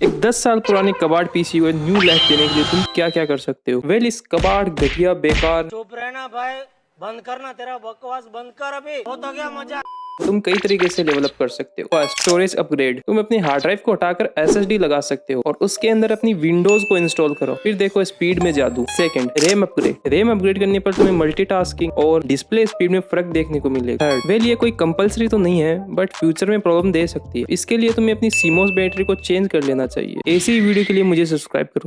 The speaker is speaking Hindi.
एक 10 साल पुरानी कबाड़ पीसी को न्यू लाइफ देने के लिए तुम क्या क्या कर सकते हो? वेल, इस कबाड़ घटिया बेकार चुप रहना भाई, बंद करना, तेरा बकवास बंद कर, अभी हो तो गया मजा। तुम कई तरीके से डेवलप कर सकते हो। First, storage upgrade. तुम अपनी हार्ड ड्राइव को हटाकर एसएसडी लगा सकते हो और उसके अंदर अपनी विंडोज को इंस्टॉल करो, फिर देखो स्पीड में जादू। Second, RAM upgrade. RAM upgrade करने पर तुम्हें मल्टीटास्किंग और डिस्प्ले स्पीड में फर्क देखने को मिलेगा। थर्ड, वेल ये कोई कंपलसरी तो नहीं है बट फ्यूचर में प्रॉब्लम दे सकती है। इसके लिए तुम्हें अपनी सीमोस बैटरी को चेंज कर लेना चाहिए। ऐसी वीडियो के लिए मुझे सब्सक्राइब करो।